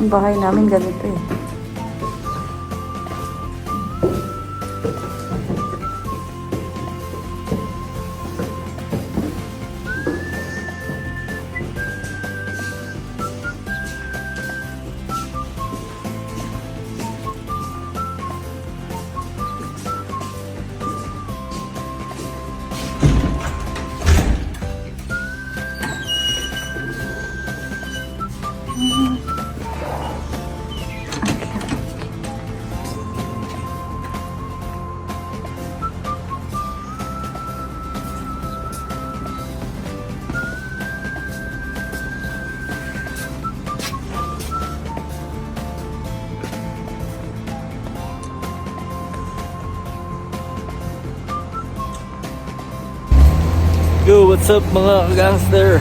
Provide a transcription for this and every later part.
Yung bahay namin ganito eh. Yo, what's up mga gangster?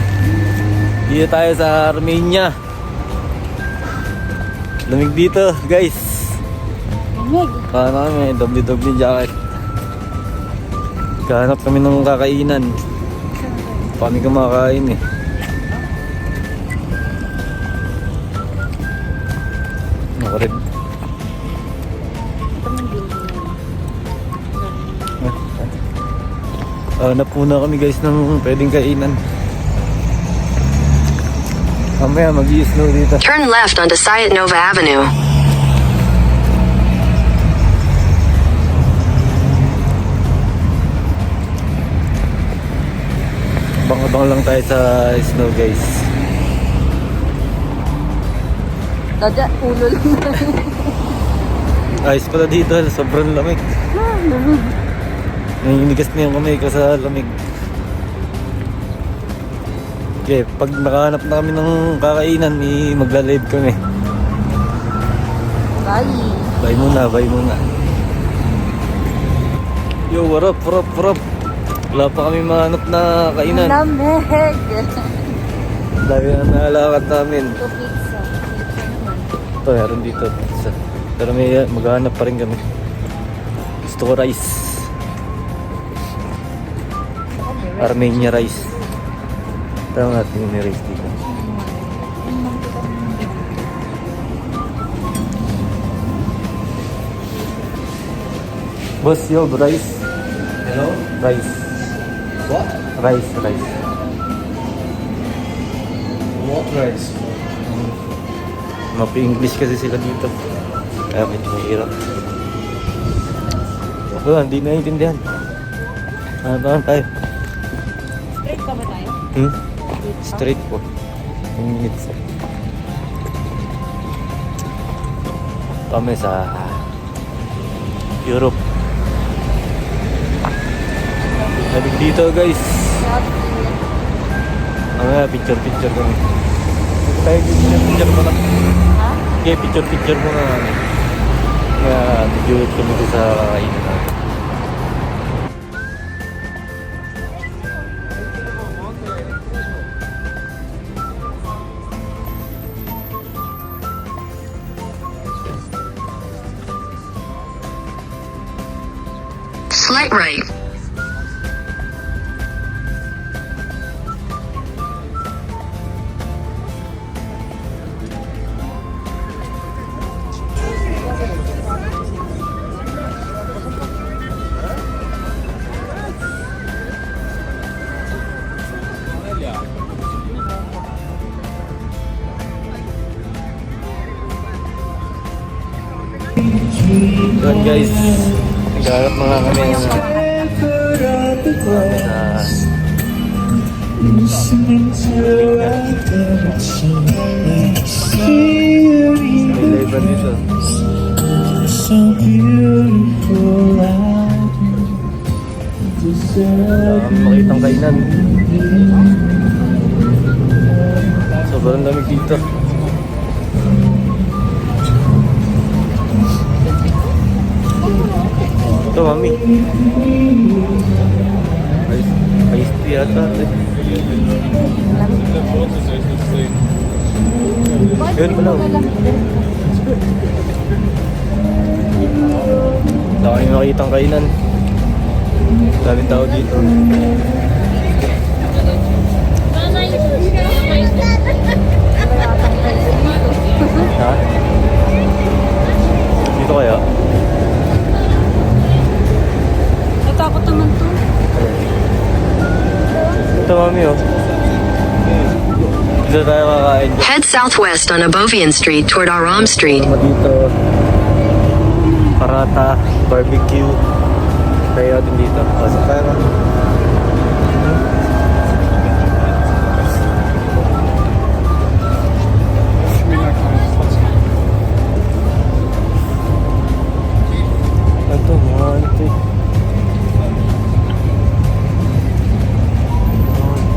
Dito tayo sa Armenia. Lamig dito, guys. Lamig. Paano kami, doble jacket. Kahanap kami ng kakainan. Paano kumakain eh. Nakarib. Hanap muna kami guys ng pwedeng kainan. Mamaya mag-i-snow dito. Turn left onto Sayat Nova Avenue. Abang-abang lang tayo sa snow guys. Dada, ulo lang. Ayos pala dito, sobrang lamig. Lamig. Naninigas na yung kamay ko sa lamig. Okay, pag nakahanap na kami ng kakainan, magla-live kami. Bye. Bye muna. Yo, what up? Wala pa kami mahanap na kainan. Lamig. Dahil na nalakad namin. Ito pizza. Ito, meron dito pizza. Pero may maghahanap pa rin kami. Gusto ko rice. Armenia rice. Tama natin yung may rice dito. Boss, yo, rice. Hello? Rice. What? Rice. What rice? Mapi-English kasi sila dito. Kaya medyo mahirap. Wala, hindi naiintindihan. Ano tayo? Straight ka ba tayo? Straight po. Minutes. Kami sa Europe. Lamig dito guys. Mamaya picture kami. Tayo picture mo na. Ha? Okay, picture mo na. Kaya video kami dito sa kakainan natin. Slight right. Yun guys, nagharap mga kami ng sa may live dito. Makitang kainan. Sobrang lamig dito. Ito, mami. Ice tea yata. Yun pala. Wala kami makitang kainan. Daming tao dito. Ha? mami, oh. Dito tayo kakain. Head southwest on Abovian Street toward Aram Street. Ano dito? Parata, barbecue. Tayo din dito. Pasok tayo, mami. Ito, mga ito.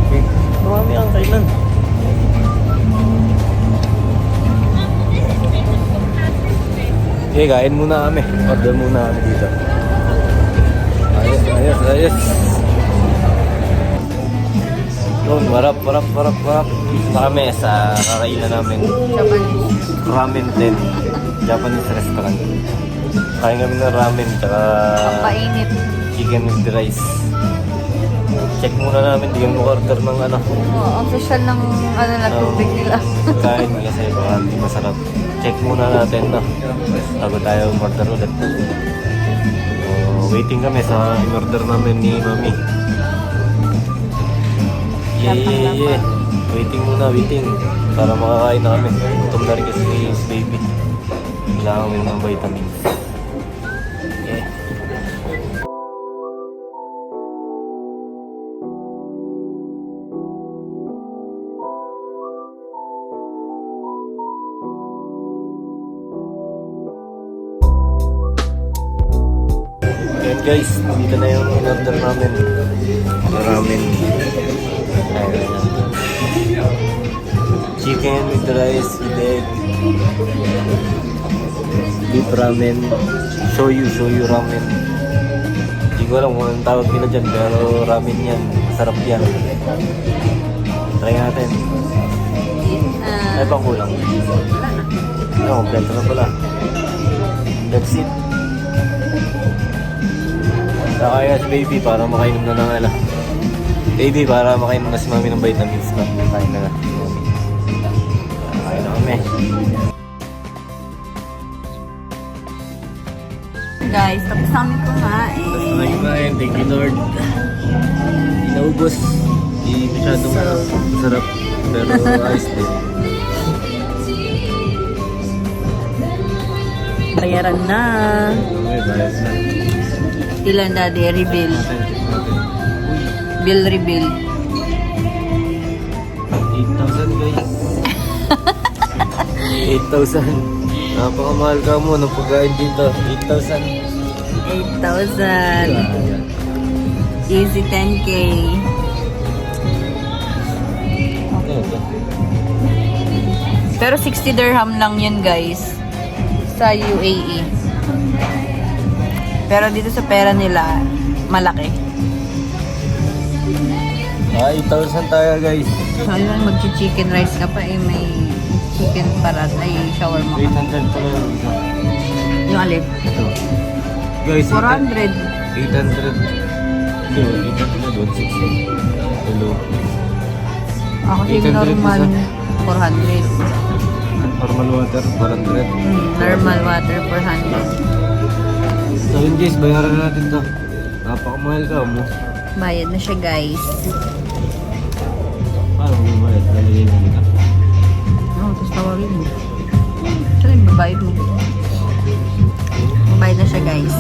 Okay. Marami ang kailan. Okay, kain muna kami. Order muna kami dito. Ayos. Yun, marap. Dito na kami sa kakainan namin. Japanese. Ramen din. Japanese restaurant. Kain kami ng ramen, tsaka Painit. chicken with rice. Check muna namin, di kami order ng ano. Oh, official ng ano na tubig nila. Kain kasi baka hindi masarap. Check muna natin, no? Bago tayo order ulit. So, waiting kami sa in-order namin ni Mami. Yeah. Waiting muna. Para makakain na kami. Gutom na rin kasi si baby. Kailangan kami ng vitamins. Yeah. Ayan guys, dito na yung in-order namin. Ramen. Ayan na. Chicken with rice with egg. Beef ramen. Shoyu ramen. Hindi ko alam kung anong tawag nila dyan, pero ramen yan. Masarap yan. Try natin. Ay pang kulang. No, kompleto na pala. That's it. Kaya si baby para makainom na ng ala. Baby para makainom na si mami ng vitamins na. Kain na. Kain na kami. Guys, tapos namin kumain. Tapos na kumain. Thank you Lord. Inaubos. Hindi masyadong masarap. Pero ayos din. Bayaran na. Okay, bayad na. Ilan daddy, rebill. Bill rebill. 8,000 guys. 8,000. Napakamahal ka mo ng pagkain dito. 8,000. 8,000. Easy 10K. Pero 60 dirham lang yun guys. Sa UAE. Pero dito sa pera nila, malaki. 8,000 tayo guys. So yun, mag-chicken rice ka pa eh. May chicken parat ay shawarma ka. 800 pala yung isa. Yung alip. Ito. Guys, 400. 800. Hindi, 800. 160. Hello. Ako yung 800 normal, isa. 400. Normal water, 400. Normal water, 400. So yun guys, bayaran na natin to. Napakamahal ka mo. Bayad na siya guys. Paano mo bayad? Lalagay mo kita. Oo, tapos tawagin mo. Saan yung babayad mo? Babayad na siya guys.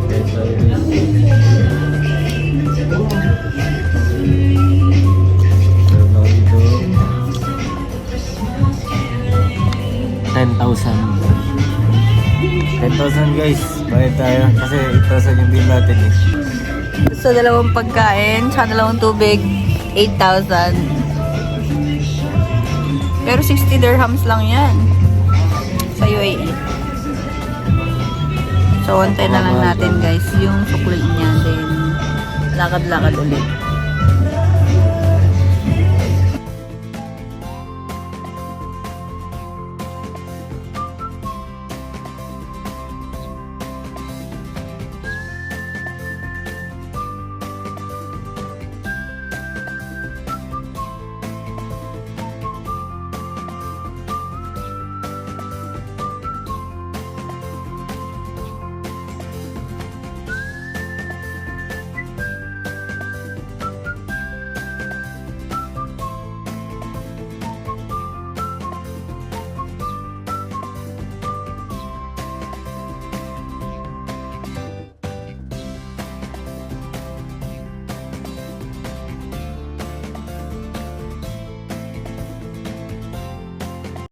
Okay, so guys. Meron ako dito. 10,000 guys. Bayad tayo. Kasi 8,000 yung bill natin eh. Sa dalawang pagkain, sa dalawang tubig, 8,000. Pero 60 dirhams lang yan. Sa UAE. So, antay na lang natin guys yung sukli niya. Then, lakad-lakad ulit.